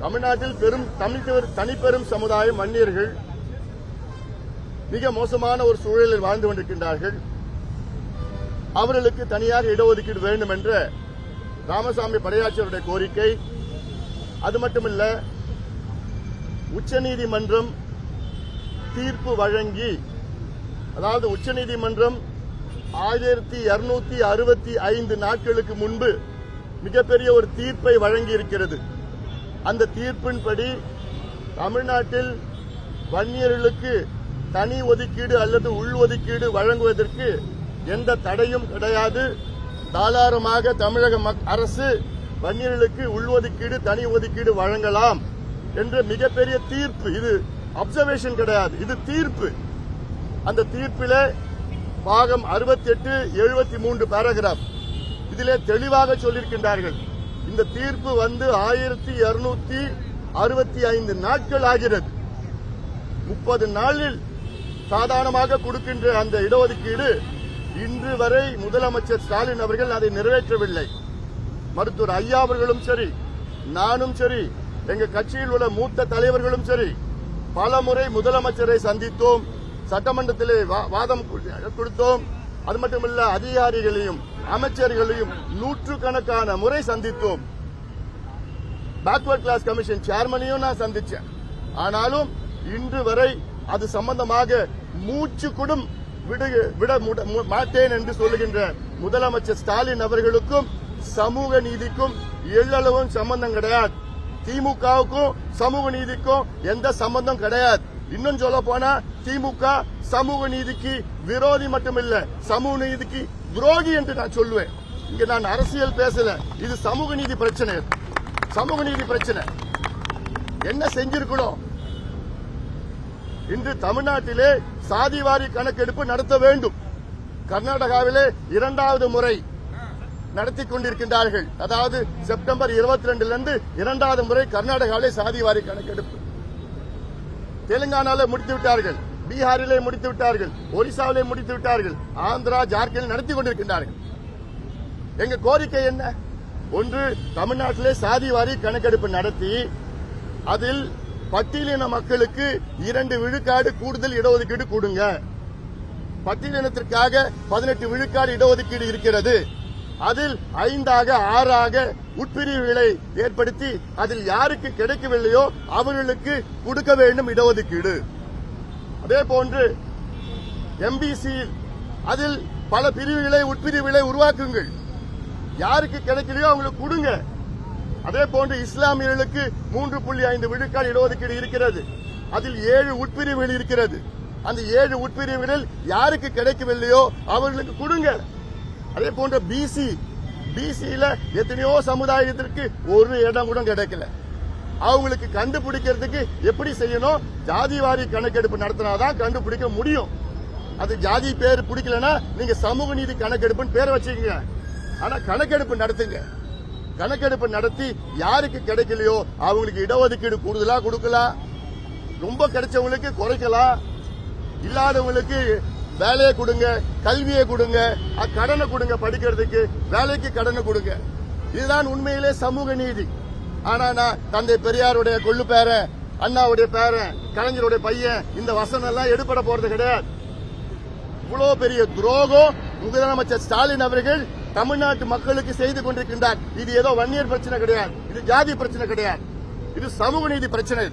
தமிழ்நாட்டில் தனிப்பெரும் சமுதாயம் வன்னியர்கள் மிக மோசமான ஒரு சூழலில் வாழ்ந்து கொண்டிருக்கின்றார்கள். அவர்களுக்கு தனியாக இடஒதுக்கீடு வேண்டும் என்ற ராமசாமி படையாச்சியருடைய கோரிக்கை. அது மட்டுமல்ல, உச்சநீதிமன்றம் தீர்ப்பு வழங்கி, அதாவது உச்சநீதிமன்றம் 1265 நாட்களுக்கு முன்பு மிகப்பெரிய ஒரு தீர்ப்பை வழங்கி இருக்கிறது. அந்த தீர்ப்பின்படி தமிழ்நாட்டில் வன்னியர்களுக்கு தனி ஒதுக்கீடு அல்லது உள்ஒதுக்கீடு வழங்குவதற்கு எந்த தடையும் கிடையாது. தாராளமாக தமிழக அரசு வன்னியர்களுக்கு உள்ஒதுக்கீடு தனி ஒதுக்கீடு வழங்கலாம் என்ற மிகப்பெரிய தீர்ப்பு. இது அப்சர்வேஷன் கிடையாது, இது தீர்ப்பு. அந்த தீர்ப்பிலே பாகம் 68, 73 பேராகிராஃப் இதிலே தெளிவாக சொல்லியிருக்கின்றார்கள். இந்த தீர்ப்பு 1265 நாட்கள் ஆகிறது. 30 நாளில் சாதாரணமாக கொடுக்கின்ற அந்த இடஒதுக்கீடு இன்று வரை முதலமைச்சர் ஸ்டாலின் அவர்கள் அதை நிறைவேற்றவில்லை. மருத்துவர் ஐயா அவர்களும் சரி, நானும் சரி, எங்க கட்சியில் உள்ள மூத்த தலைவர்களும் சரி, பல முறை முதலமைச்சரை சந்தித்தோம், சட்டமன்றத்திலே வாதம் கொடுத்தோம். அது மட்டுமல்ல, அதிகாரிகளையும் அமைச்சர்களையும் நூற்றுக்கணக்கான முறை சந்தித்தோம். பேக்வர்ட் கிளாஸ் கமிஷன் சேர்மனையும் நான் சந்திச்சேன். ஆனாலும் இன்று வரை அது சம்பந்தமாக மூச்சு கூடும் விட மாட்டேன் என்று சொல்லுகின்ற முதலமைச்சர் ஸ்டாலின் அவர்களுக்கும் சமூக நீதிக்கும் எள்ளளவும் சம்பந்தம் கிடையாது. திமுகவுக்கும் சமூக நீதிக்கும் எந்த சம்பந்தம் கிடையாது. இன்னும் சொல்ல போனா திமுக சமூக நீதிக்கு விரோதி மட்டுமில்ல, சமூக நீதிக்கு துரோகி என்று நான் சொல்லுவேன். இங்க நான் அரசியல் பேசல, இது சமூக நீதி பிரச்சனை. சமூக நீதி பிரச்சனை என்ன செஞ்சிருக்கணும்? இன்று தமிழ்நாட்டிலே சாதிவாரி கணக்கெடுப்பு நடத்த வேண்டும். கர்நாடகாவிலே 2வது முறை நடத்தி கொண்டிருக்கின்றார்கள். அதாவது செப்டம்பர் 22 2வது முறை கர்நாடகாவிலே சாதிவாரி கணக்கெடுப்பு. தெலுங்கானாவில் முடித்து விட்டார்கள், பீகாரிலே முடித்து விட்டார்கள், ஒரிசாவிலே முடித்து விட்டார்கள், ஆந்திரா, ஜார்க்கண்ட் நடத்தி கொண்டிருக்கின்றார்கள். எங்க கோரிக்கை என்ன? ஒன்று, தமிழ்நாட்டிலே சாதிவாரி கணக்கெடுப்பு நடத்தி அதில் பட்டியலின மக்களுக்கு 2 விழுக்காடு கூடுதல் இடஒதுக்கீடு கொடுங்க. பட்டியலினத்திற்காக 18 விழுக்காடு இடஒதுக்கீடு இருக்கிறது. அதில் 5ஆக 6ஆக உட்பிரிவுகளை ஏற்படுத்தி அதில் யாருக்கு கிடைக்கவில்லையோ அவர்களுக்கு கொடுக்க வேண்டும் இடஒதுக்கீடு. அதே போன்று எம்பிசி அதில் பல பிரிவுகளை உட்பிரிவுகளை உருவாக்குங்கள். யாருக்கு கிடைக்கலையோ அவங்களுக்கு கொடுங்க. அதே போன்று இஸ்லாமியர்களுக்கு 3.5 விழுக்காடு இடஒதுக்கீடு இருக்கிறது. அதில் 7 உட்பிரிவுகள் இருக்கிறது. அந்த 7 உட்பிரிவுகளில் யாருக்கு கிடைக்கவில்லையோ அவர்களுக்கு கொடுங்க. அதே போன்ற பிசியில எத்தனையோ சமுதாயத்திற்கு ஒரு இடம் கூட கிடைக்கல. அவங்களுக்கு கண்டுபிடிக்கிறதுக்கு எப்படி செய்யணும்? ஜாதிவாரி கணக்கெடுப்பு நடத்தினாதான் கண்டுபிடிக்க முடியும். அது ஜாதி பேர் பிடிக்கலன்னா நீங்க சமூக நீதி கணக்கெடுப்புன்னு பேர் வச்சுக்கீங்க. ஆனா கணக்கெடுப்பு நடத்துங்க. கணக்கெடுப்பு நடத்தி யாருக்கு கிடைக்கலையோ அவங்களுக்கு இடஒதுக்கீடு கூடுதலா கொடுக்கலாம். ரொம்ப கிடைச்சவங்களுக்கு குறைக்கலாம். இல்லாதவங்களுக்கு வேலையை கொடுங்க, கல்வியை கொடுங்க, கடனை கொடுங்க, படிக்கிறதுக்கு வேலைக்கு கடனை கொடுங்க. இதுதான் உண்மையிலே சமூக நீதி. ஆனா நான் தந்தை பெரியாருடைய கொள்ளு பேரன், அண்ணாவுடைய பேரன், கலைஞருடைய பையன், இந்த வசனம் எல்லாம் எடுபட போறது கிடையாது. இவ்வளவு பெரிய துரோகம் முதலமைச்சர் ஸ்டாலின் அவர்கள் தமிழ்நாட்டு மக்களுக்கு செய்து கொண்டிருக்கின்றார். இது ஏதோ வன்னியர் பிரச்சனை கிடையாது, இது ஜாதி பிரச்சனை கிடையாது, இது சமூக நீதி பிரச்சனை.